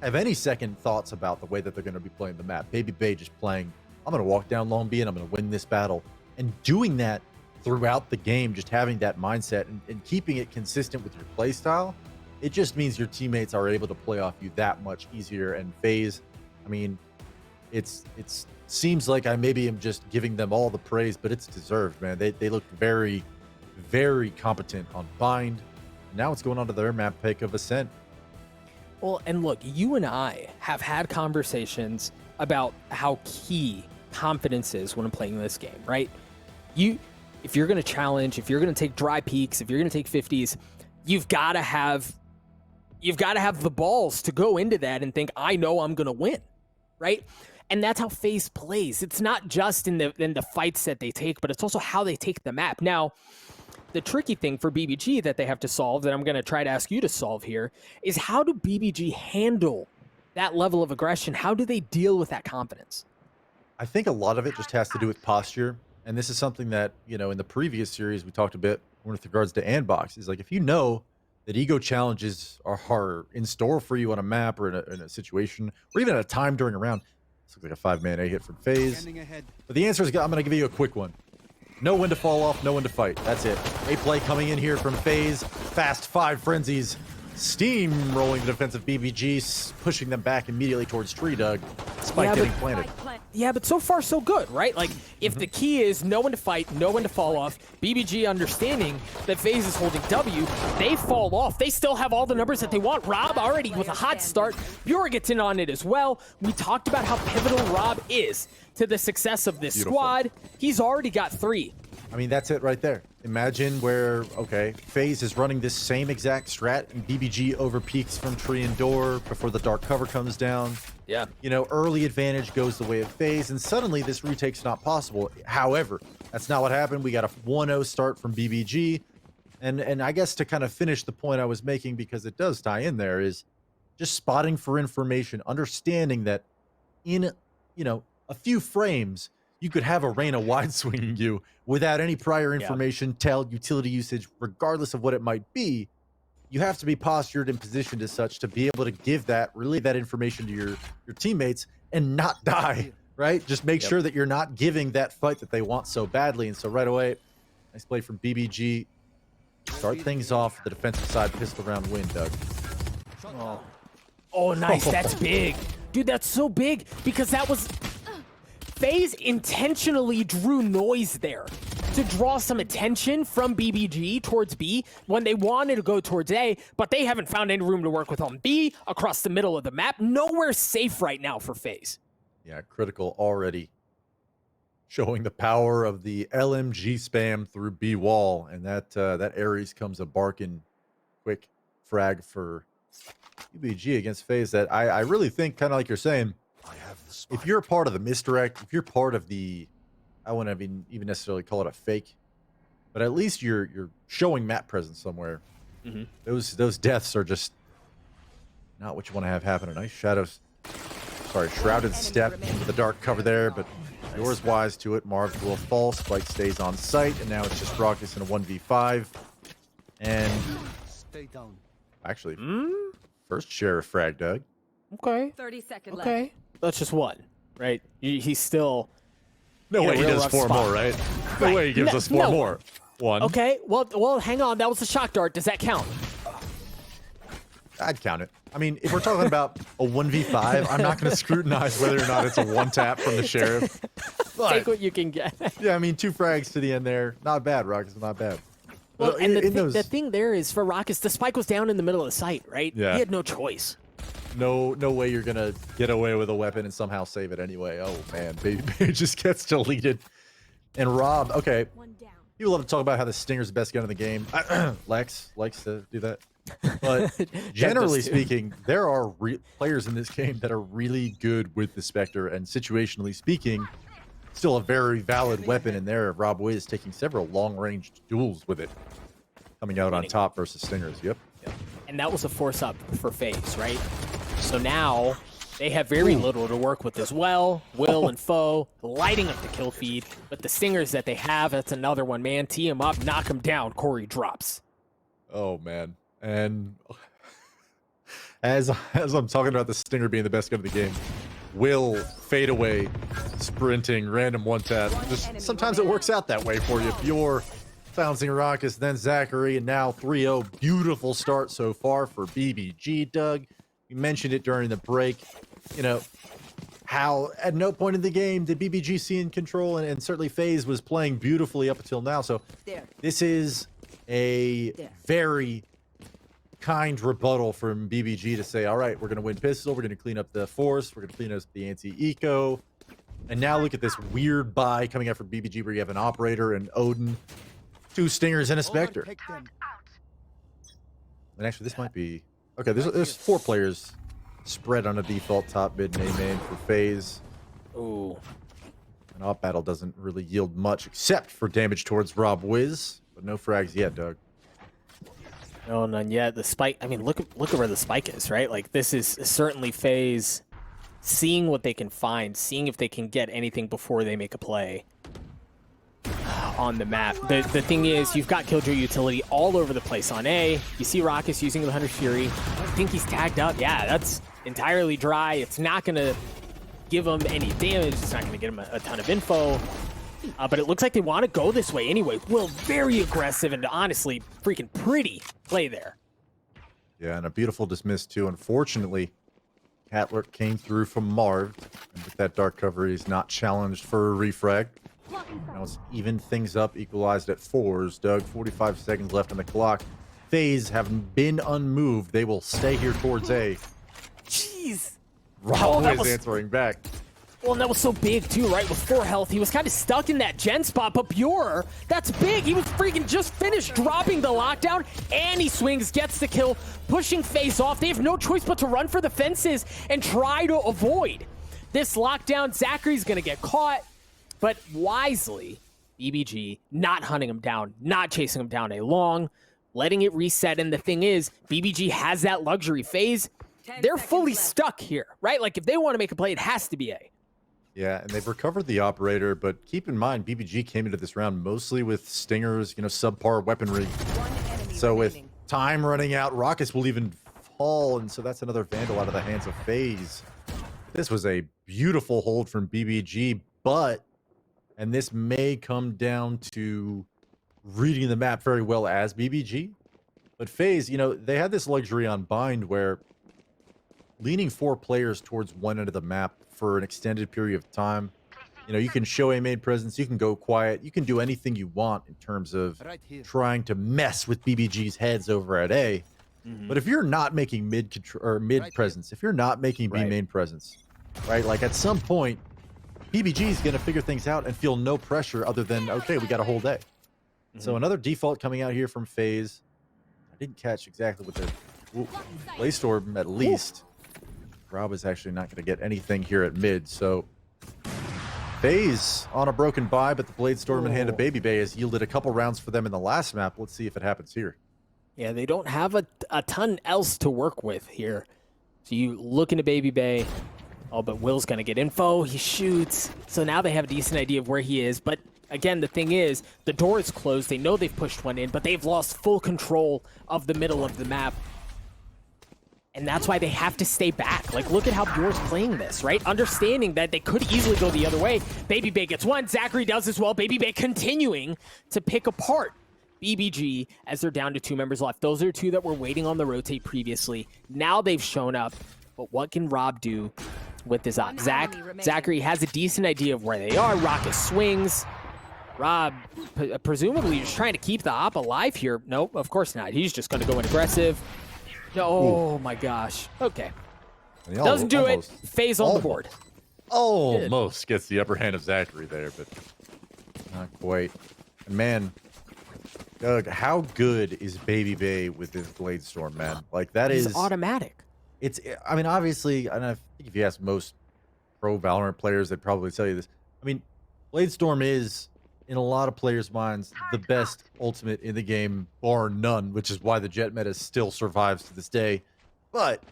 have any second thoughts about the way that they're going to be playing the map. Baby Bay just playing, I'm going to walk down Long B and I'm going to win this battle. And doing that throughout the game, just having that mindset and keeping it consistent with your play style, it just means your teammates are able to play off you that much easier. And FaZe, I mean, it seems like I maybe am just giving them all the praise, but it's deserved, man. They looked very, very competent on Bind. Now it's going on to their map pick of Ascent. Well, and look, you and I have had conversations about how key confidence is when I'm playing this game, right? If you're going to challenge, if you're going to take dry peaks, if you're going to take 50s, you've got to have the balls to go into that and think, I know I'm going to win, right? And that's how FaZe plays. It's not just in the fights that they take, but it's also how they take the map. Now, the tricky thing for BBG that they have to solve, that I'm going to try to ask you to solve here, is how do BBG handle that level of aggression? How do they deal with that confidence? I think a lot of it just has to do with posture. And this is something that, you know, in the previous series, we talked a bit with regards to Andbox. Is like, if you know that ego challenges are in store for you on a map or in a situation, or even at a time during a round. This looks like a 5-man A hit from FaZe. But the answer is, I'm going to give you a quick one. Know when to fall off, know when to fight. That's it. A play coming in here from FaZe. Fast 5 frenzies. Steamrolling the defensive BBG, pushing them back immediately towards Tree Dug. Spike getting planted. Yeah, but so far so good, right? Like, if the key is know when to fight, know when to fall off, BBG understanding that FaZe is holding W, they fall off. They still have all the numbers that they want. Rob already with a hot start. Bura gets in on it as well. We talked about how pivotal Rob is to the success of this squad. He's already got 3. I mean, that's it right there. Imagine where, okay, FaZe is running this same exact strat, and BBG over peaks from tree and door before the dark cover comes down. Yeah. You know, early advantage goes the way of FaZe, and suddenly this retake's not possible. However, that's not what happened. We got a 1-0 start from BBG. And I guess to kind of finish the point I was making, because it does tie in there, is just spotting for information, understanding that in, you know, a few frames, you could have a Reyna wide swinging you without any prior information, tell, utility usage, regardless of what it might be. You have to be postured and positioned as such to be able to give that, relay that information to your teammates and not die, right? Just make sure that you're not giving that fight that they want so badly. And so right away, nice play from BBG. Start things off the defensive side, pistol round win, Doug. Oh, nice. That's big. Dude, that's so big because that was... FaZe intentionally drew noise there to draw some attention from BBG towards B when they wanted to go towards A, but they haven't found any room to work with on B, across the middle of the map. Nowhere safe right now for FaZe. Yeah, critical already. Showing the power of the LMG spam through B wall, and that Ares comes a barking quick frag for BBG against FaZe that I really think, kind of like you're saying, if you're a part of the misdirect, if you're part of the, I wouldn't even necessarily call it a fake, but at least you're showing map presence somewhere. Those deaths are just not what you want to have happen. A nice shrouded step into the dark cover there, but yours wise to it. Marv will fall. Spike stays on site, and now it's just Raucus in a 1v5. And actually, first sheriff frag, Doug. Okay. 30 seconds okay. left. That's just one, right? He's still... No way he does 4 more, right? No way he gives us 4 more. 1. Okay, well, hang on. That was a shock dart. Does that count? I'd count it. I mean, if we're talking about a 1v5, I'm not going to scrutinize whether or not it's a 1-tap from the sheriff. But, take what you can get. Yeah, I mean, 2 frags to the end there. Not bad, Raucus. Not bad. Well, and the thing there is, for Raucus, the spike was down in the middle of the site, right? Yeah. He had no choice. No way you're going to get away with a weapon and somehow save it anyway. Oh, man. Baby just gets deleted. And Rob, okay. People love to talk about how the Stinger's the best gun in the game. Lex likes to do that. But generally speaking, there are players in this game that are really good with the Spectre. And situationally speaking, still a very valid weapon in there. Rob Wiz taking several long-range duels with it. Coming out on top versus Stingers. Yep. And that was a force up for FaZe, right? So now they have very little to work with as well. Will and Foe lighting up the kill feed. But the Stingers that they have, that's another one, man. Tee him up, knock him down. Corey drops. Oh, man. And As I'm talking about the Stinger being the best gun of the game, Will fade away, sprinting, random one tap. Just sometimes it works out that way for you. Pure bouncing Raucus, then Zachary, and now 3-0. Beautiful start so far for BBG, Doug. You mentioned it during the break. You know, how at no point in the game did BBG see in control, and certainly FaZe was playing beautifully up until now. So this is a very kind rebuttal from BBG to say, all right, we're going to win pistol, we're going to clean up the force, we're going to clean up the anti-eco. And now look at this weird buy coming out from BBG where you have an operator and Odin, 2 Stingers and a Spectre. And actually this might be okay, there's 4 players spread on a default top mid main for FaZe. Ooh. An op battle doesn't really yield much except for damage towards Rob Wiz, but no frags yet, Doug. No, none yet. The spike, I mean, look at where the spike is, right? Like, this is certainly FaZe seeing what they can find, seeing if they can get anything before they make a play on the map. The thing is, you've got Killjoy utility all over the place on A. You see Raucus using the Hunter's Fury. I think he's tagged up. Yeah, that's entirely dry. It's not going to give him any damage. It's not going to get him a ton of info. But it looks like they want to go this way anyway. Will, very aggressive and honestly freaking pretty play there. Yeah, and a beautiful dismiss too. Unfortunately, Catler came through from Marv. And with that dark cover, he's not challenged for a refrag. Now it's even things up, equalized at 4s. Doug, 45 seconds left on the clock. FaZe have been unmoved. They will stay here towards A. Jeez. Rob is answering back. Well, and that was so big too, right? With 4 health, he was kind of stuck in that gen spot, but Pure, that's big. He was freaking just finished dropping the lockdown, and he swings, gets the kill, pushing FaZe off. They have no choice but to run for the fences and try to avoid this lockdown. Zachary's gonna get caught, but wisely, BBG not hunting him down, not chasing him down a long, letting it reset. And the thing is, BBG has that luxury. FaZe, they're fully stuck here, right? Like, if they want to make a play, it has to be A. Yeah, and they've recovered the operator, but keep in mind, BBG came into this round mostly with Stingers, you know, subpar weaponry. So with time running out, Raucus will even fall, and so that's another Vandal out of the hands of FaZe. This was a beautiful hold from BBG, but, and this may come down to reading the map very well as BBG, but FaZe, you know, they had this luxury on Bind where leaning 4 players towards one end of the map for an extended period of time, you know, you can show a main presence, you can go quiet, you can do anything you want in terms of trying to mess with BBG's heads over at A. But if you're not making mid presence, if you're not making B main presence, right, like at some point, BBG is going to figure things out and feel no pressure other than, okay, we got a whole day. So another default coming out here from FaZe. I didn't catch exactly what the Playstorm at least. Rob is actually not going to get anything here at mid, so FaZe on a broken buy, but the Bladestorm in hand of Baby Bay has yielded a couple rounds for them in the last map. Let's see if it happens here. Yeah, they don't have a ton else to work with here. So you look into Baby Bay. Oh, but Will's going to get info. He shoots. So now they have a decent idea of where he is. But again, the thing is, the door is closed. They know they've pushed one in, but they've lost full control of the middle of the map. And that's why they have to stay back. Like, look at how Bure's playing this, right? Understanding that they could easily go the other way. Baby Bay gets one. Zachary does as well. Baby Bay continuing to pick apart BBG as they're down to 2 members left. Those are 2 that were waiting on the rotate previously. Now they've shown up. But what can Rob do with this op? Zachary has a decent idea of where they are. Raucus swings. Rob, presumably just trying to keep the op alive here. Nope, of course not. He's just going to go in aggressive. Oh my gosh. Okay. Doesn't do it. FaZe on the board. Almost gets the upper hand of Zachary there, but not quite. And man, Doug, how good is Baby Bay with this Bladestorm, man? Like, that is automatic. It's, I mean, obviously, and I think if you ask most pro Valorant players, they'd probably tell you this. I mean, Bladestorm is, in a lot of players' minds, the best ultimate in the game, bar none, which is why the Jet meta still survives to this day. But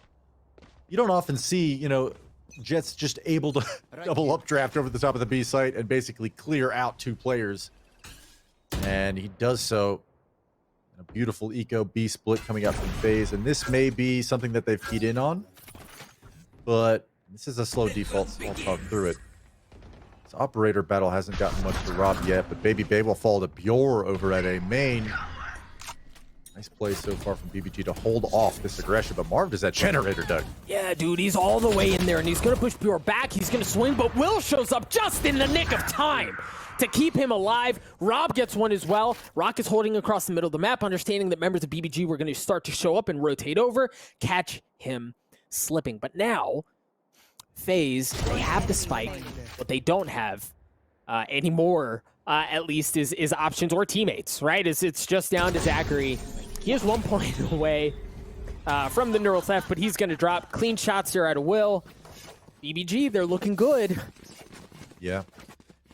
you don't often see, you know, Jet's just able to double updraft over the top of the B site and basically clear out 2 players. And he does so in A beautiful eco B split coming out from FaZe, and this may be something that they've keyed in on, but this is a slow default, so I'll talk through it. This operator battle hasn't gotten much to Rob yet, but Baby Bay will fall to Bjor over at A main. Nice play so far from BBG to hold off this aggression, but Marv is that generator, Doug. Yeah, dude, he's all the way in there, and he's going to push Bjor back. He's going to swing, but Will shows up just in the nick of time to keep him alive. Rob gets one as well. Rock is holding across the middle of the map, understanding that members of BBG were going to start to show up and rotate over, catch him slipping. But now, FaZe, they have the spike. What they don't have anymore, at least, is options or teammates, right? It's just down to Zachary. He is 1 point away from the neural theft, but he's going to drop. Clean shots here out of Will. BBG, they're looking good. Yeah.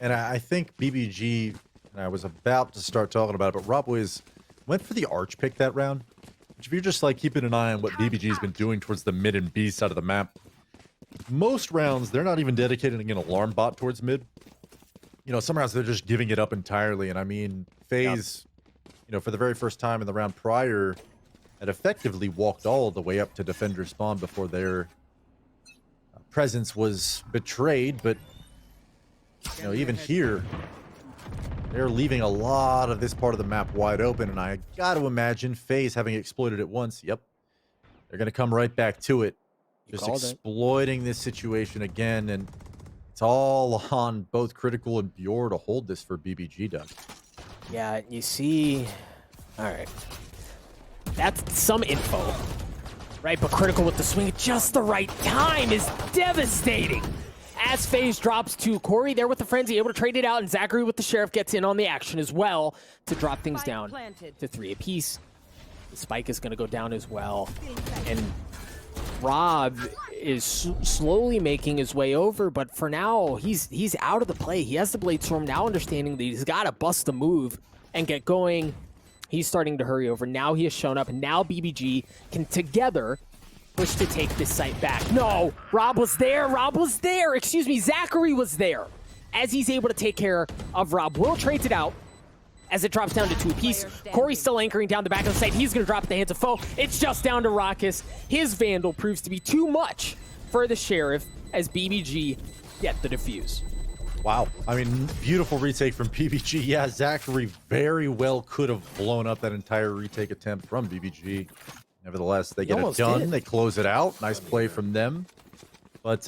And I think BBG, and I was about to start talking about it, but Rob went for the arch pick that round. Which if you're just like keeping an eye on what BBG's been doing towards the mid and B side of the map, most rounds, they're not even dedicating an alarm bot towards mid. You know, some rounds they're just giving it up entirely. And I mean, FaZe, you know, for the very first time in the round prior, had effectively walked all the way up to defender spawn before their presence was betrayed. But, you know, even here, they're leaving a lot of this part of the map wide open. And I got to imagine FaZe having exploited it once. Yep. They're going to come right back to it. Just exploiting this situation again. And it's all on both Critical and Bjor to hold this for BBG, Doug. Yeah, you see... All right. That's some info, right? But Critical with the swing at just the right time is devastating. As FaZe drops to Corey there with the Frenzy, able to trade it out, and Zachary with the Sheriff gets in on the action as well to drop things down to 3 apiece. The spike is going to go down as well. And Rob is slowly making his way over, but for now, he's out of the play. He has the Blade Storm now, understanding that he's got to bust the move and get going. He's starting to hurry over. Now he has shown up, and now BBG can together push to take this site back. No, Rob was there. Excuse me, Zachary was there. As he's able to take care of Rob, Will trades it out as it drops down to 2 apiece. Corey's still anchoring down the back of the site. He's going to drop it in the hands of Foe. It's just down to Raucus. His Vandal proves to be too much for the Sheriff as BBG get the defuse. Wow. I mean, beautiful retake from BBG. Yeah, Zachary very well could have blown up that entire retake attempt from BBG. Nevertheless, they get it done. They close it out. Nice play from them. But,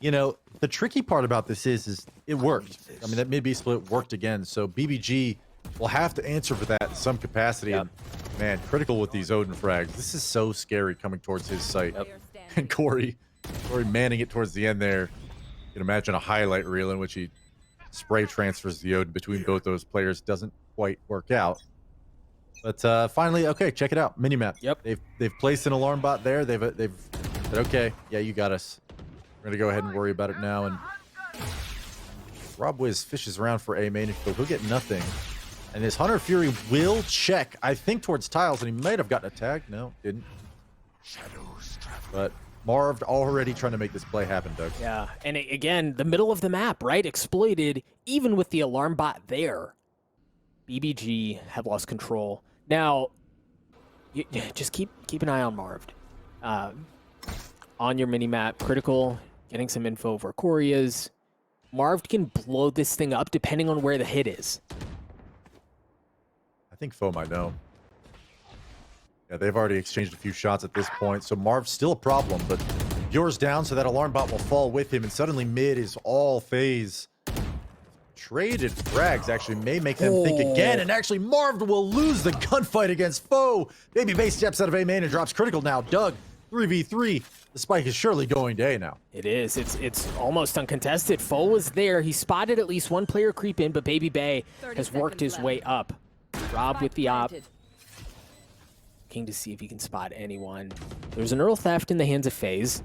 you know, the tricky part about this is it worked. I mean, that mid-B split worked again. So BBG will have to answer for that in some capacity. Yep. And, man, Critical with these Odin frags. This is so scary coming towards his site. Yep. And Corey manning it towards the end there. You can imagine a highlight reel in which he spray transfers the Odin between both those players. Doesn't quite work out. But finally, okay, check it out. Minimap. Yep. They've placed an alarm bot there. They've said, okay, yeah, you got us. We're gonna go ahead and worry about it now. And Rob Wiz fishes around for A main, but he'll get nothing. And this Hunter Fury will check, I think, towards tiles, and he might have gotten a tag. No, didn't. But Marv already trying to make this play happen, Doug. Yeah, and again, the middle of the map, right? Exploited, even with the alarm bot there. BBG have lost control. Now, just keep an eye on Marv. On your mini-map, Critical, getting some info where Corey is. Marv can blow this thing up depending on where the hit is. I think Foe might know. Yeah, they've already exchanged a few shots at this point, so Marv's still a problem, but Bjor's down, so that alarm bot will fall with him, and suddenly mid is all FaZe. Traded frags actually may make them think again, and actually Marv will lose the gunfight against Foe. Baby Bay steps out of A main and drops Critical now. Doug, 3v3. The spike is surely going to A now. It is. It's almost uncontested. Foe was there. He spotted at least one player creep in, but Baby Bay has worked his way up. Rob with the op. Looking to see if he can spot anyone. There's an Earl Theft in the hands of FaZe.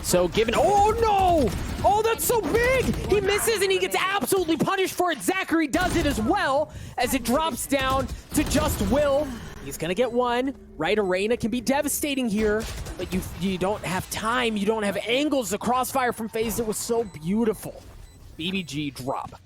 So given, oh no! Oh, that's so big! He misses and he gets absolutely punished for it. Zachary does it as well as it drops down to just Will. He's gonna get one, right? Arena can be devastating here, but you don't have time, you don't have angles. The crossfire from FaZe that was so beautiful. BBG drop.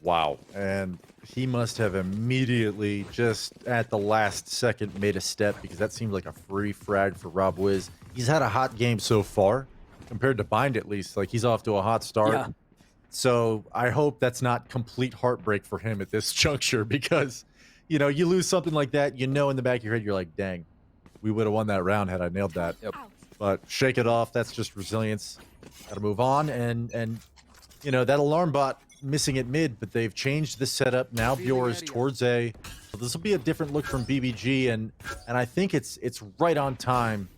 Wow, and he must have immediately, just at the last second, made a step, because that seemed like a free frag for Rob Wiz. He's had a hot game so far, compared to Bind at least. Like, he's off to a hot start. Yeah. So I hope that's not complete heartbreak for him at this juncture, because, you know, you lose something like that, you know, in the back of your head, you're like, dang, we would have won that round had I nailed that. Yep. But shake it off. That's just resilience. Got to move on. And you know, that alarm bot missing at mid, but they've changed the setup. Now Bjor is towards A. So this will be a different look from BBG, and I think it's right on time,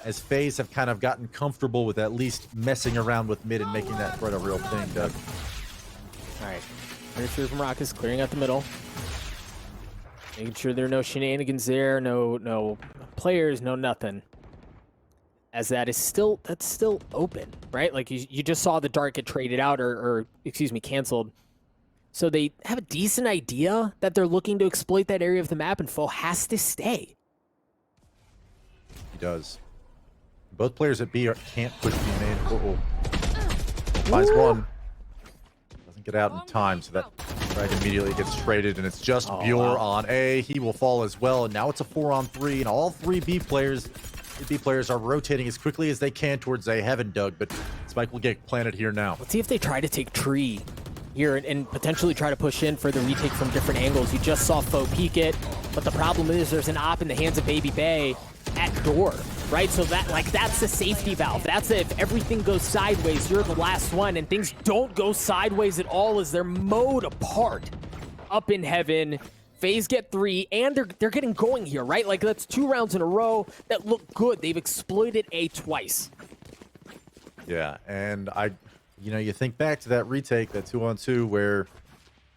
as FaZe have kind of gotten comfortable with at least messing around with mid and making that quite a real thing, Doug. All right. Interfere from Rockets, clearing out the middle. Making sure there are no shenanigans there, no players, no nothing. As that's still open, right? Like you just saw the Dart get traded out or excuse me, canceled. So they have a decent idea that they're looking to exploit that area of the map, and Foe has to stay. He does. Both players at B can't push B main. Finds one. Doesn't get out in time, so that frag immediately gets traded, and it's just Bjor on A. He will fall as well, and now it's a 4-on-3, and all three B players are rotating as quickly as they can towards A. Heaven, Doug, but Spike will get planted here now. Let's see if they try to take tree here and potentially try to push in for the retake from different angles. You just saw Foe peek it, but the problem is there's an op in the hands of Baby Bay at door, right? So that's the safety valve. That's if everything goes sideways, you're the last one, and things don't go sideways at all as they're mowed apart up in heaven. FaZe get 3, and they're getting going here, right? Like, that's 2 rounds in a row that look good. They've exploited A twice. Yeah, and you know, you think back to that retake, that 2-on-2, where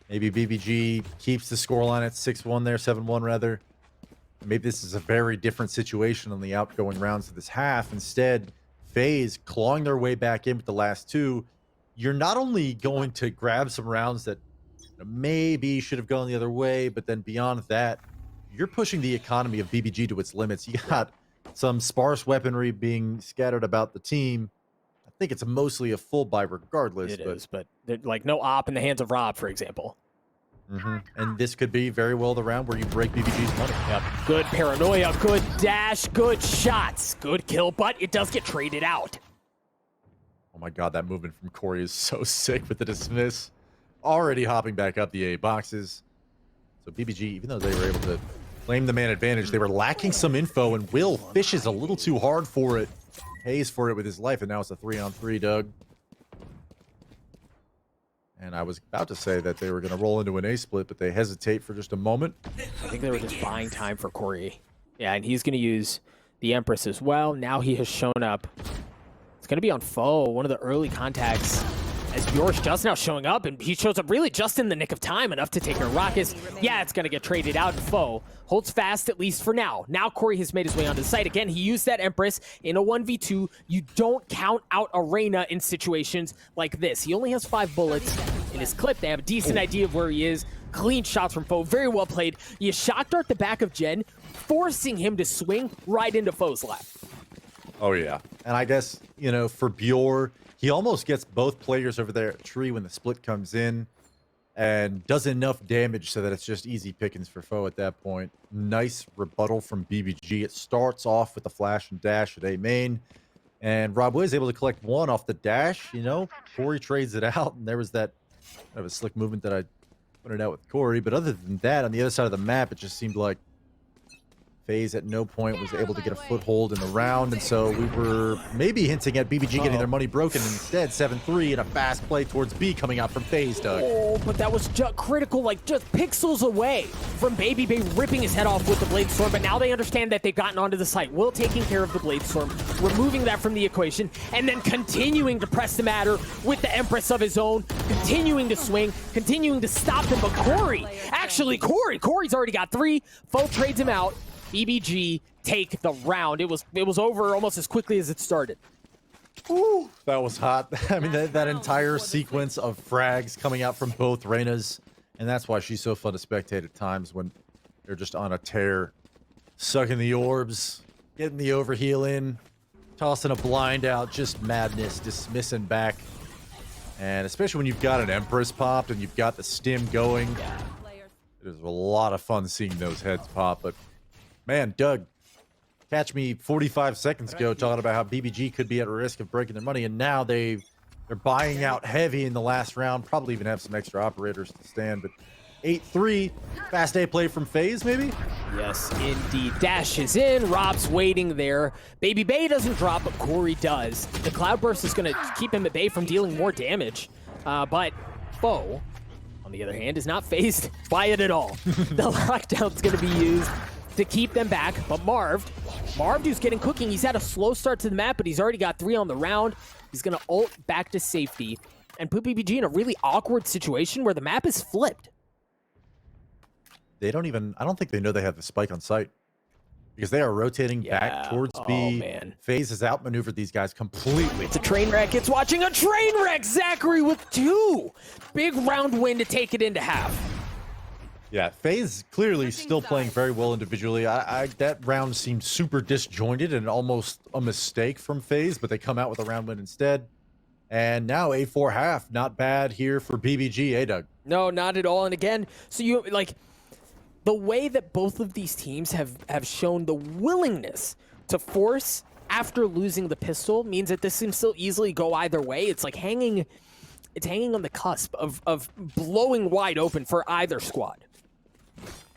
maybe BBG keeps the scoreline at 6-1 there, 7-1 rather. Maybe this is a very different situation on the outgoing rounds of this half. Instead, FaZe clawing their way back in with the last 2. You're not only going to grab some rounds that maybe should have gone the other way, but then beyond that, you're pushing the economy of BBG to its limits. You got some sparse weaponry being scattered about the team. I think it's mostly a full buy regardless. It is, but like no op in the hands of Rob, for example. And this could be very well the round where you break BBG's money. Yep. Good paranoia, good dash, good shots, good kill, but it does get traded out. Oh my god, that movement from Corey is so sick with the dismiss. Already hopping back up the A boxes. So BBG, even though they were able to claim the man advantage, they were lacking some info, and Will fishes a little too hard for it. Pays for it with his life, and now it's a 3-on-3, Doug. And I was about to say that they were going to roll into an A split, but they hesitate for just a moment. I think they were just buying time for Corey. Yeah, and he's going to use the Empress as well. Now he has shown up. It's going to be on Foe, one of the early contacts, as Bjor's just now showing up, and he shows up really just in the nick of time, enough to take her Rockets. Yeah, it's going to get traded out, and Foe holds fast, at least for now. Now Corey has made his way onto the site. Again, he used that Empress in a 1v2. You don't count out Arena in situations like this. He only has 5 bullets in his clip. They have a decent idea of where he is. Clean shots from Foe. Very well played. You shock dart the back of Jen, forcing him to swing right into Foe's lap. Oh, yeah. And I guess, you know, for Bjor, he almost gets both players over there at tree when the split comes in and does enough damage so that it's just easy pickings for Foe at that point. Nice rebuttal from BBG. It starts off with the flash and dash at A main, and Rob was able to collect 1 off the dash. You know, Corey trades it out, and there was that kind of a slick movement that I pointed out with Corey. But other than that, on the other side of the map, it just seemed like FaZe at no point was able to get a foothold in the round, and so we were maybe hinting at BBG getting their money broken. Instead, 7-3 and a fast play towards B coming out from FaZe, Doug. Oh, but that was just critical, like just pixels away from Baby Bay ripping his head off with the Blade Storm, but now they understand that they've gotten onto the site. Will taking care of the Blade Storm, removing that from the equation, and then continuing to press the matter with the Empress of his own, continuing to swing, continuing to stop them, but Corey's already got 3. Foe trades him out. BBG take the round. It was over almost as quickly as it started. Ooh, that was hot. I mean, that entire sequence of frags coming out from both Reynas, and that's why she's so fun to spectate at times when they're just on a tear, sucking the orbs, getting the overheal in, tossing a blind out, just madness, dismissing back. And especially when you've got an Empress popped and you've got the stim going, It is a lot of fun seeing those heads pop, but man, Doug, catch me 45 seconds ago talking about how BBG could be at risk of breaking their money, and now they're buying out heavy in the last round, probably even have some extra operators to stand, but 8-3, fast A play from FaZe, maybe? Yes, indeed. Dashes in, Rob's waiting there. Baby Bay doesn't drop, but Corey does. The Cloudburst is going to keep him at bay from dealing more damage, but Foe, on the other hand, is not phased by it at all. The lockdown's going to be used to keep them back, but Marv, who's getting cooking, he's had a slow start to the map, but he's already got 3 on the round. He's going to ult back to safety and put BBG in a really awkward situation where the map is flipped. They don't even, I don't think they know they have the spike on site because they are rotating back towards B. Man. FaZe has outmaneuvered these guys completely. It's a train wreck. It's watching a train wreck. Zachary with 2. Big round win to take it into half. Yeah, FaZe clearly still playing very well individually. That round seemed super disjointed and almost a mistake from FaZe, but they come out with a round win instead. And now A4 half, not bad here for BBG, eh, Doug? No, not at all. And again, so you like the way that both of these teams have shown the willingness to force after losing the pistol means that this can still easily go either way. It's like hanging on the cusp of blowing wide open for either squad.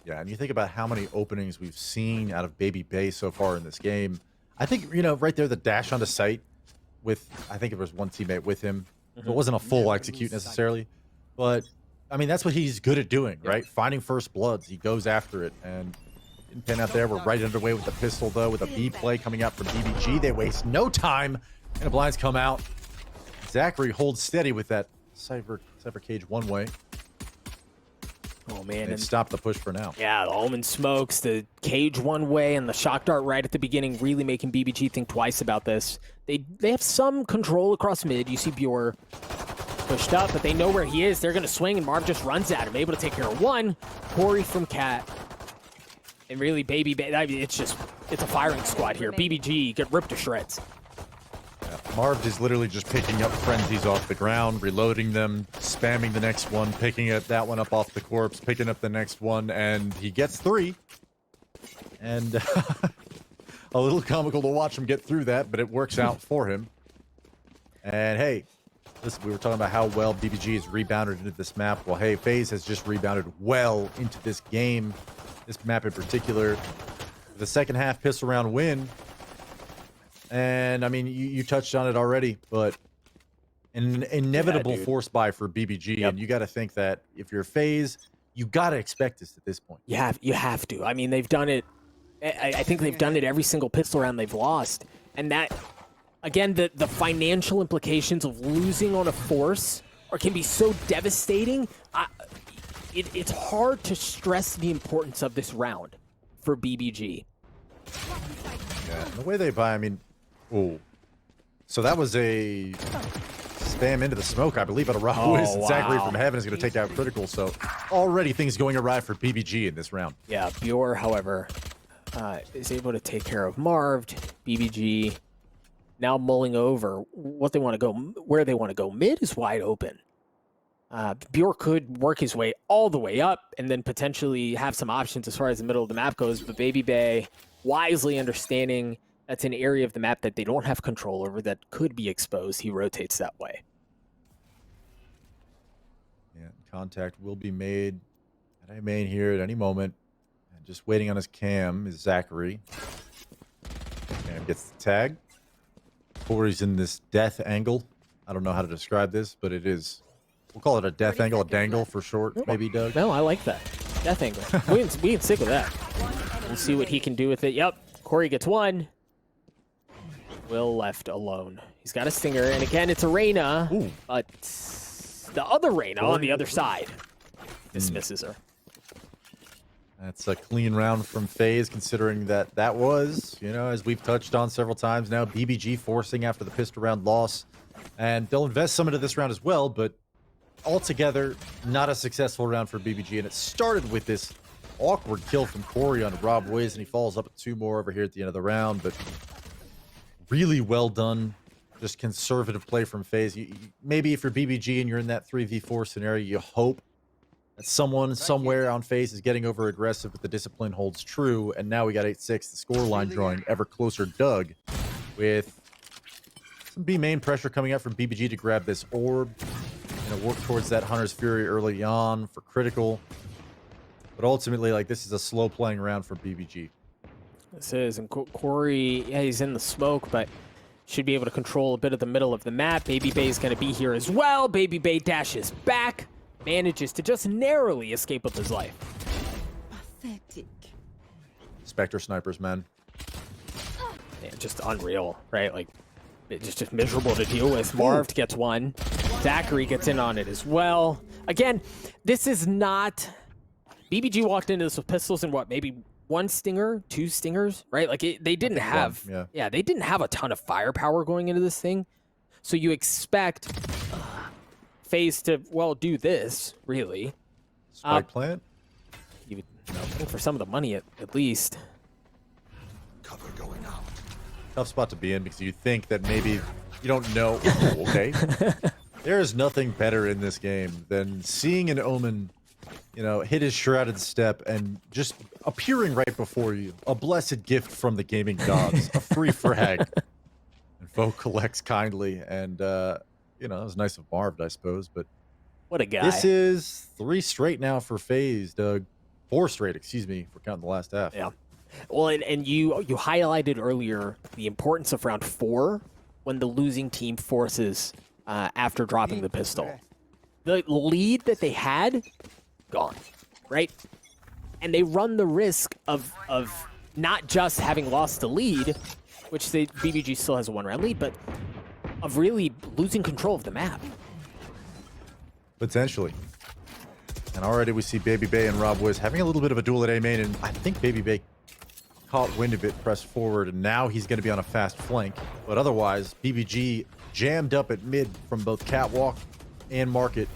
Yeah, and you think about how many openings we've seen out of Baby Bay so far in this game. I think, you know, right there, the dash onto site with, I think it was one teammate with him. So it wasn't a full execute necessarily, but I mean, that's what he's good at doing, right? Finding first bloods. He goes after it, and didn't pan out there. We're right underway with the pistol, though, with a B play coming out from BBG. They waste no time, and the blinds come out. Zachary holds steady with that Cypher Cage one way. Oh, man. And stop the push for now. Yeah, the Omen smokes, the Cage one way, and the shock dart right at the beginning, really making BBG think twice about this. They have some control across mid. You see Bjor pushed up, but they know where he is. They're going to swing, and Marv just runs at him, able to take care of one. Corey from Cat. And really, Baby Bay, I mean, it's a firing squad here. BBG get ripped to shreds. Marv is literally just picking up frenzies off the ground, reloading them, spamming the next one, picking up that one up off the corpse, picking up the next one, and he gets 3. And a little comical to watch him get through that, but it works out for him. And hey, listen, we were talking about how well BBG has rebounded into this map. Well, hey, FaZe has just rebounded well into this game, this map in particular. The second half pistol round win. And I mean, you touched on it already, but an inevitable force buy for BBG. And you got to think that if you're FaZe, you got to expect this at this point. You have to. I mean, they've done it. I think they've done it every single pistol round they've lost. And that, again, the financial implications of losing on a force can be so devastating. It's hard to stress the importance of this round for BBG. Yeah, the way they buy, I mean, oh, so that was a spam into the smoke, I believe, out of Rob Wiz. And Zachary from Heaven is going to take out critical. So already things going awry for BBG in this round. Yeah, Bjor, however, is able to take care of Marv. BBG now mulling over what they want to go, where they want to go. Mid is wide open. Bjor could work his way all the way up and then potentially have some options as far as the middle of the map goes. But Baby Bay, wisely understanding that's an area of the map that they don't have control over that could be exposed, he rotates that way. Yeah, contact will be made at A main here at any moment. And just waiting on his cam is Zachary. And gets the tag. Corey's in this death angle. I don't know how to describe this, but it is, we'll call it a death angle, a dangle for short, maybe, Doug? No, I like that. Death angle. we can stick with that. We'll see what he can do with it. Yep, Corey gets 1. Will left alone. He's got a stinger, and again, it's a Reyna, but the other Reyna on the other side dismisses her. That's a clean round from FaZe, considering that was, you know, as we've touched on several times now, BBG forcing after the pistol round loss. And they'll invest some into this round as well, but altogether, not a successful round for BBG. And it started with this awkward kill from Corey on Rob Wiz, and he follows up with 2 more over here at the end of the round. But really well done, just conservative play from FaZe. Maybe if you're BBG and you're in that 3v4 scenario, you hope that someone somewhere on FaZe is getting over aggressive, but the discipline holds true. And now we got 8-6, the scoreline drawing ever closer. Doug with some B main pressure coming out from BBG to grab this orb. Work towards that Hunter's Fury early on for critical. But ultimately, like, this is a slow playing round for BBG. This is, and Corey, yeah, he's in the smoke, but should be able to control a bit of the middle of the map. Baby Bay is going to be here as well. Baby Bay dashes back, manages to just narrowly escape with his life. Pathetic. Spectre snipers, man. Man, just unreal, right? Like, it's just miserable to deal with. Marv gets one. Zachary gets in on it as well. Again, this is not... BBG walked into this with pistols and what, maybe one stinger, two stingers, right? Like, they didn't have... Yeah, they didn't have a ton of firepower going into this thing. So you expect FaZe to, well, do this, really. Spike plant? You would, think for some of the money, at least. Cover going out. Tough spot to be in because you think that maybe you don't know. Ooh, okay. There is nothing better in this game than seeing an Omen, hit his shrouded step and just appearing right before you. A blessed gift from the gaming gods. A free frag. And Foe collects kindly. And, it was nice of Marv, I suppose. But what a guy. This is 3 straight now for FaZe, Doug. 4 straight, excuse me, for counting the last half. Yeah. Well, and you highlighted earlier the importance of round 4 when the losing team forces after dropping the pistol. The lead that they had, gone, right? And they run the risk of not just having lost the lead, which BBG still has a 1-round lead, but of really losing control of the map. Potentially. And already we see Baby Bay and Rob Wiz having a little bit of a duel at A main, and I think Baby Bay caught wind of it, pressed forward, and now he's going to be on a fast flank. But otherwise, BBG jammed up at mid from both Catwalk and Market.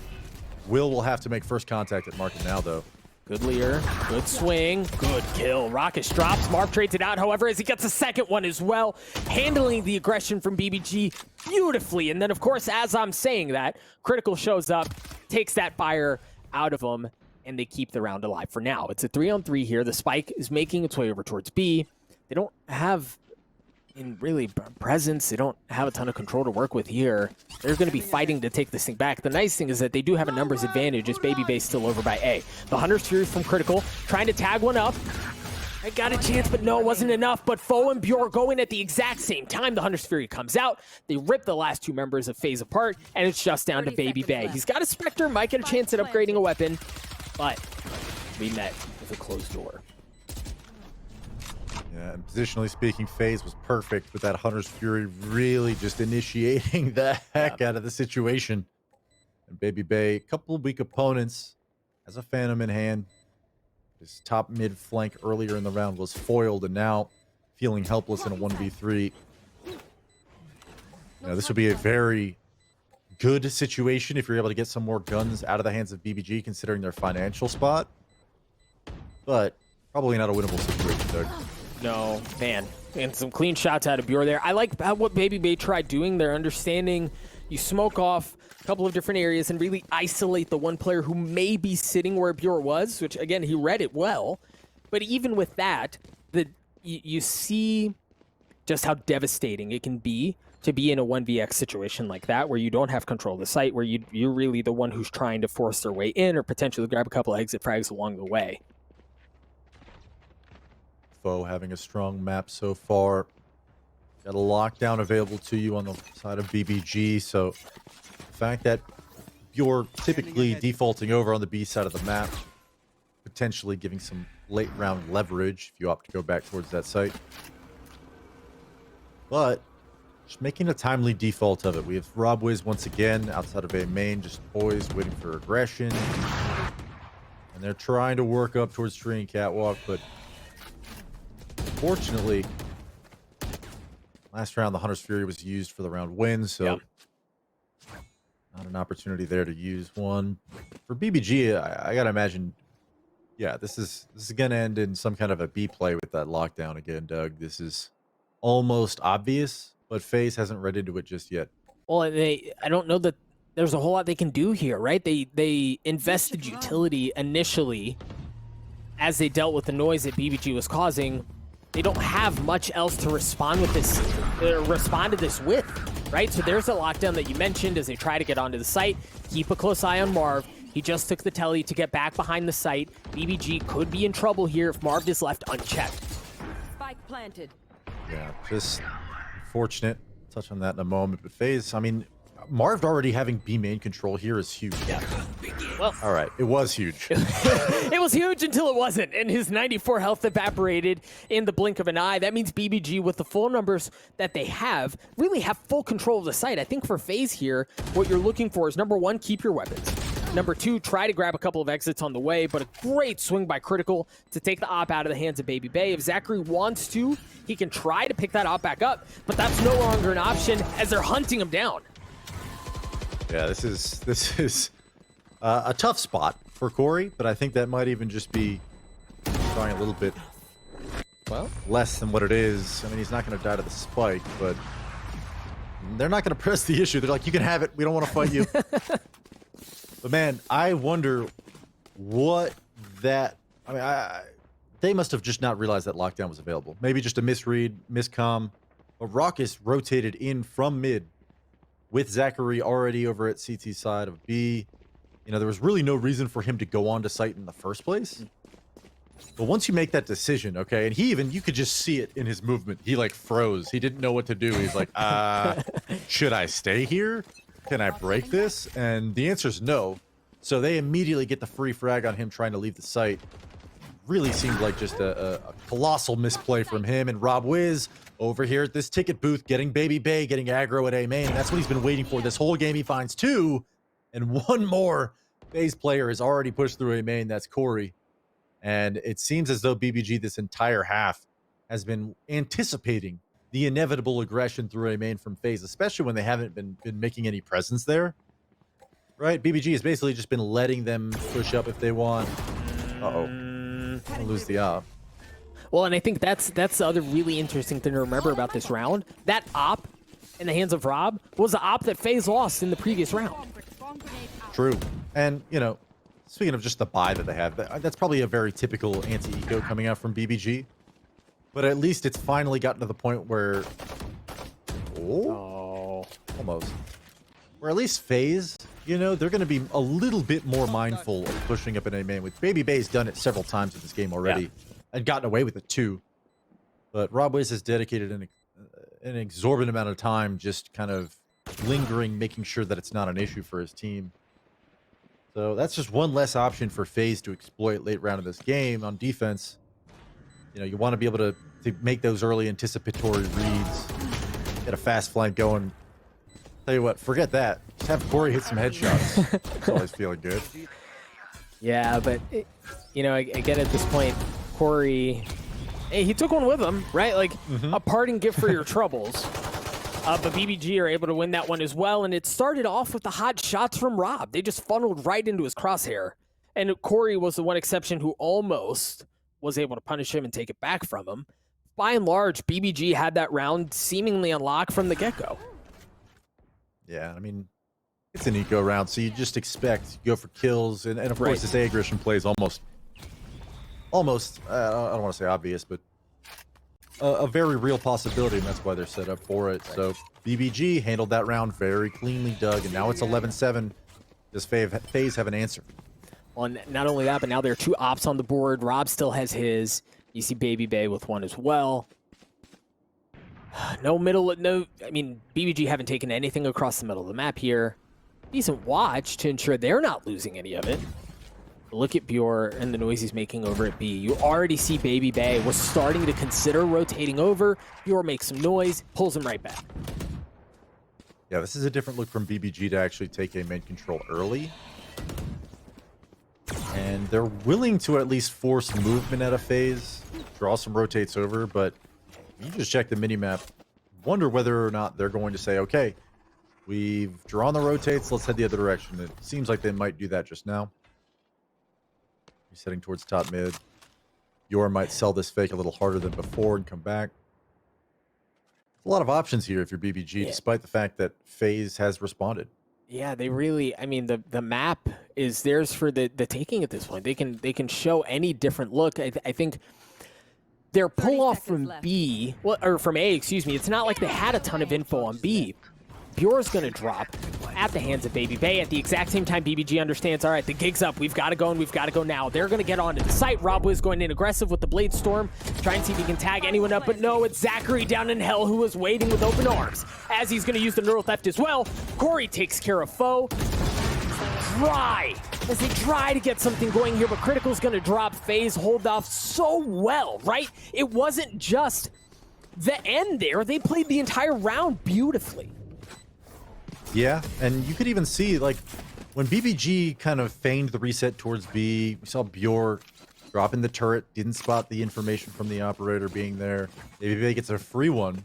Will have to make first contact at Market now, though. Good Lear, good swing, good kill. Rocket drops, Marv trades it out, however, as he gets a second one as well, handling the aggression from BBG beautifully. And then, of course, as I'm saying that, Critical shows up, takes that fire out of him, and they keep the round alive for now. It's a 3-on-3 here. The spike is making its way over towards B. They don't have really presence. They don't have a ton of control to work with here. They're going to be fighting to take this thing back. The nice thing is that they do have a numbers advantage as Baby Bay's still over by A. The Hunter's Fury from Critical, trying to tag one up. I got a chance, but no, it wasn't enough. But Foe and Bjor going at the exact same time. The Hunter's Fury comes out. They rip the last 2 members of FaZe apart, and it's just down to Baby Bay. He's got a Spectre, might get a chance at upgrading a weapon, but we met with a closed door. Yeah, and positionally speaking, FaZe was perfect with that Hunter's Fury really just initiating the heck out of the situation. And Baby Bay, a couple of weak opponents, has a Phantom in hand. His top mid flank earlier in the round was foiled, and now feeling helpless in a 1v3. Now, this would be a very good situation if you're able to get some more guns out of the hands of BBG, considering their financial spot. But probably not a winnable situation, Doug. No, man. And some clean shots out of Bjor there. I like what Baby Bay tried doing. They're understanding you smoke off a couple of different areas and really isolate the one player who may be sitting where Bjor was, which, again, he read it well. But even with that, you see just how devastating it can be to be in a 1vx situation like that, where you don't have control of the site, where you're really the one who's trying to force their way in or potentially grab a couple of exit frags along the way. Foe having a strong map so far. Got a lockdown available to you on the side of BBG, so the fact that you're typically defaulting over on the B side of the map, potentially giving some late round leverage if you opt to go back towards that site. But just making a timely default of it. We have Rob Wiz once again outside of A main, just poised, waiting for aggression. And they're trying to work up towards Tree and Catwalk, but fortunately, last round the Hunter's Fury was used for the round win, so yep. Not an opportunity there to use one. For BBG, I gotta imagine, yeah, this is gonna end in some kind of a B play with that lockdown again, Doug. This is almost obvious, but FaZe hasn't read into it just yet. Well, I don't know that there's a whole lot they can do here, right? They invested utility initially as they dealt with the noise that BBG was causing. They don't have much else to respond with this, respond to this with, right? So there's a lockdown that you mentioned as they try to get onto the site. Keep a close eye on Marv. He just took the telly to get back behind the site. BBG could be in trouble here if Marv is left unchecked. Spike planted. Yeah, just unfortunate. Touch on that in a moment. But FaZe, I mean, Marv already having B main control here is huge. Yeah. Well, all right, it was huge. it was huge until it wasn't, and his 94 health evaporated in the blink of an eye. That means BBG, with the full numbers that they have, really have full control of the site. I think for FaZe here, what you're looking for is, number one, keep your weapons. Number two, try to grab a couple of exits on the way, but a great swing by Critical to take the op out of the hands of Baby Bay. If Zachary wants to, he can try to pick that op back up, but that's no longer an option as they're hunting him down. Yeah, this is a tough spot for Corey, but I think that might even just be trying a little bit, well, less than what it is. I mean, he's not going to die to the spike, but they're not going to press the issue. They're like, you can have it. We don't want to fight you. But man, I wonder what that, I mean, they must have just not realized that lockdown was available. Maybe just a misread, miscomm. But Raucus rotated in from mid with Zachary already over at CT side of B. You know, there was really no reason for him to go on to site in the first place. But once you make that decision, okay, and he even, you could just see it in his movement. He like froze. He didn't know what to do. He's like, should I stay here? Can I break this? And the answer is no. So they immediately get the free frag on him trying to leave the site. Really seemed like just a colossal misplay from him. And Rob Wiz over here at this ticket booth getting Baby Bay, getting aggro at A main. That's what he's been waiting for this whole game. He finds two, and one more FaZe player is already pushed through A main. That's Corey. And it seems as though BBG this entire half has been anticipating the inevitable aggression through A main from FaZe, especially when they haven't been making any presence there. Right? BBG has basically just been letting them push up if they want. Uh-oh. Gonna lose the op. Well, and I think that's the other really interesting thing to remember about this round. That op in the hands of Rob was the op that FaZe lost in the previous round. True. And, you know, speaking of just the buy that they have, that's probably a very typical anti-eco coming out from BBG. But at least it's finally gotten to the point where... Oh. Almost. Where at least FaZe, you know, they're going to be a little bit more mindful of pushing up in A main. With Baby Bay's done it several times in this game already and gotten away with it too. But Rob Wiz has dedicated an exorbitant amount of time just kind of lingering, making sure that it's not an issue for his team. So that's just one less option for FaZe to exploit late round of this game on defense. You know, you want to be able to make those early anticipatory reads, get a fast flank going. Tell you what, forget that. Just have Corey hit some headshots. It's always feeling good. Yeah, but, you know, again, at this point, Corey, hey, he took one with him, right? Like, a parting gift for your troubles. But BBG are able to win that one as well, and it started off with the hot shots from Rob. They just funneled right into his crosshair. And Corey was the one exception who almost was able to punish him and take it back from him. By and large, BBG had that round seemingly unlocked from the get-go. Yeah, I mean, it's an eco round, so you just expect you go for kills, and of course this A aggression play is almost I don't want to say obvious, but a very real possibility, and that's why they're set up for it. So BBG handled that round very cleanly, Doug, and now it's 11-7. Does FaZe have an answer? Well, not only that, but now there are two ops on the board. Rob still has his. You see Baby Bay with one as well. No middle, no, I mean, BBG haven't taken anything across the middle of the map here. Decent watch to ensure they're not losing any of it. Look at Bjor and the noise he's making over at B. You already see Baby Bay was starting to consider rotating over. Bjor makes some noise, pulls him right back. Yeah, this is a different look from BBG to actually take A main control early. And they're willing to at least force movement at a FaZe, draw some rotates over, but you just check the minimap, wonder whether or not they're going to say, okay, we've drawn the rotates, let's head the other direction. It seems like they might do that just now. He's heading towards top mid. Yor might sell this fake a little harder than before and come back. A lot of options here if you're BBG, despite the fact that FaZe has responded. Yeah, they really. I mean, the map is theirs for the taking at this point. They can show any different look. I think their pull off seconds from left. B, well, or from A, excuse me. It's not like they had a ton of info on B. Bjor's gonna drop at the hands of Baby Bay. At the exact same time, BBG understands, all right, the gig's up. We've got to go, and we've got to go now. They're gonna get onto the site. Rob Wiz going in aggressive with the Blade Storm, trying to see if he can tag anyone up, but no, it's Zachary down in hell who was waiting with open arms, as he's gonna use the Neural Theft as well. Corey takes care of foe. As they try to get something going here, but Critical's gonna drop. FaZe hold off so well, right? It wasn't just the end there. They played the entire round beautifully. Yeah, and you could even see, like, when BBG kind of feigned the reset towards B, we saw Bjor dropping the turret, didn't spot the information from the operator being there. Maybe they gets a free one.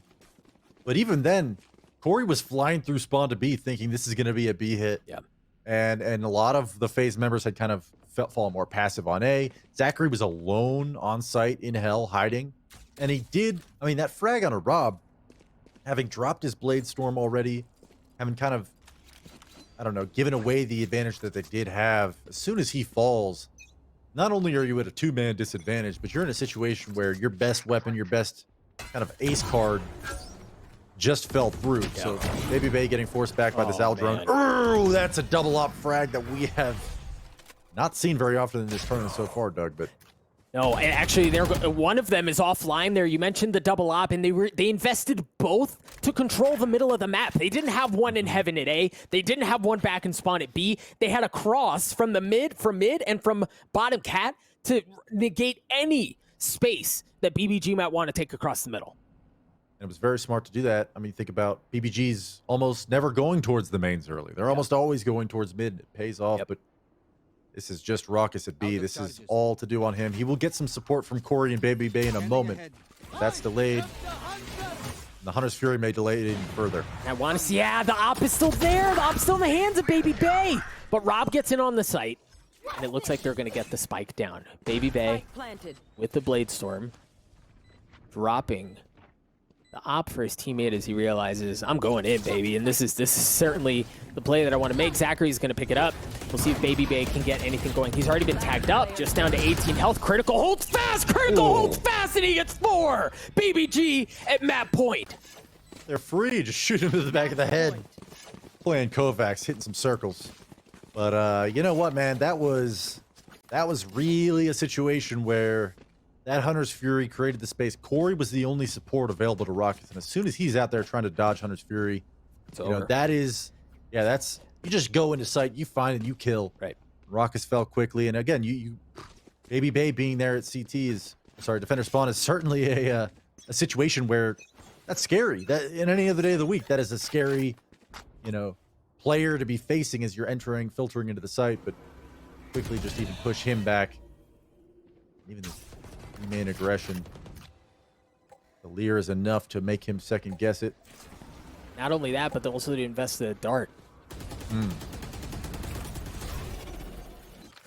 But even then, Corey was flying through spawn to B thinking this is going to be a B hit. Yeah. And a lot of the FaZe members had kind of fallen more passive on A. Zachary was alone on site in hell, hiding. And he did, I mean, that frag on a Rob, having dropped his Blade Storm already, having kind of, I don't know, given away the advantage that they did have. As soon as he falls, not only are you at a two-man disadvantage, but you're in a situation where your best weapon, your best kind of ace card just fell through. Yeah. So Baby Bay getting forced back by this Oh, Al drone. man. Oh, that's a double op frag that we have not seen very often in this tournament so far, Doug, but No, and actually, one of them is offline there. You mentioned the double op, and they invested both to control the middle of the map. They didn't have one in heaven at A. They didn't have one back in spawn at B. They had a cross from mid, and from bottom cat to negate any space that BBG might want to take across the middle. and it was very smart to do that. I mean, think about BBG's almost never going towards the mains early. They're almost always going towards mid. It pays off, Yep. but this is just Raucus at B. This is all to do on him. He will get some support from Corey and Baby Bay in a moment. That's delayed. The Hunter's Fury may delay it even further. I want to see, yeah, the op is still there. The op's still in the hands of Baby Bay. But Rob gets in on the site, and it looks like they're going to get the spike down. Baby Bay Spike planted. with the Blade Storm, dropping the op for his teammate as he realizes, I'm going in, baby. And this is certainly the play that I want to make. Zachary's going to pick it up. We'll see if Baby Bay can get anything going. He's already been tagged up, just down to 18 health. Critical holds fast. Critical holds fast, and he gets 4. BBG at map point. They're free. Just shoot him to the back of the head. Playing Kovacs, hitting some circles. But you know what, man? That was really a situation where that Hunter's Fury created the space. Corey was the only support available to Rockets, and as soon as he's out there trying to dodge Hunter's Fury, you know, that is, yeah, that's, you just go into sight, you find and you kill. Right. Rockets fell quickly, and again, you Baby Bay being there at CT is, sorry, Defender Spawn is certainly a situation where that's scary. That in any other day of the week, that is a scary, you know, player to be facing as you're filtering into the site, but quickly just even push him back. Even this main aggression, the leer is enough to make him second guess it. Not only that, but also to invest the dart.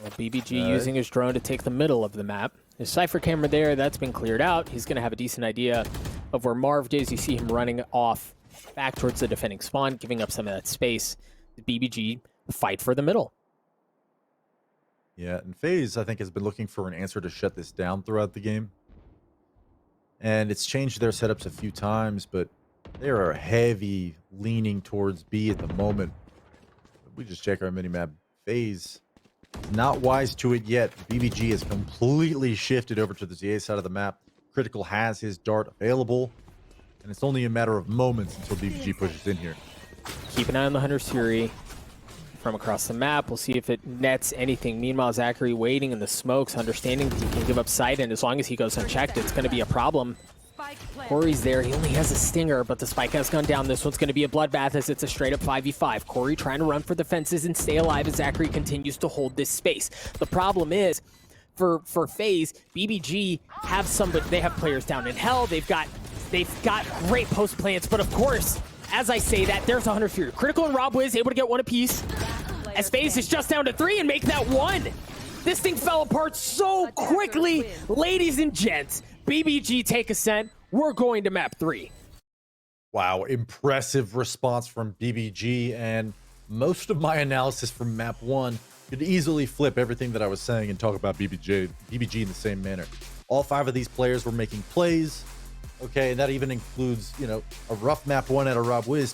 Well, BBG using his drone to take the middle of the map. His Cypher camera there, that's been cleared out. He's going to have a decent idea of where Marv is. You see him running off back towards the defending spawn, giving up some of that space. The BBG fight for the middle. Yeah, and FaZe, I think, has been looking for an answer to shut this down throughout the game. And it's changed their setups a few times, but they are heavy leaning towards B at the moment. We just check our minimap. FaZe not wise to it yet. BBG has completely shifted over to the ZA side of the map. Critical has his dart available, and it's only a matter of moments until BBG pushes in here. Keep an eye on the Hunter's Fury from across the map. We'll see if it nets anything. Meanwhile, Zachary waiting in the smokes, understanding that he can give up sight, and as long as he goes unchecked, it's going to be a problem. Spike planted. Corey's there. He only has a stinger, but the spike has gone down. This one's going to be a bloodbath as it's a straight-up 5v5. Corey trying to run for the fences and stay alive as Zachary continues to hold this space. The problem is, for FaZe, BBG they have players down in hell. They've got great post plans, but of course, as I say that, there's a Hunter Fury. Critical and Rob Wiz able to get one apiece. As FaZe is just down to 3 and make that 1. This thing fell apart so quickly. Ladies and gents, BBG take ascent. We're going to map 3. Wow, impressive response from BBG, and most of my analysis from map 1 could easily flip everything that I was saying and talk about BBG in the same manner. All 5 of these players were making plays. Okay, and that even includes, you know, a rough map 1 at a Rob Wiz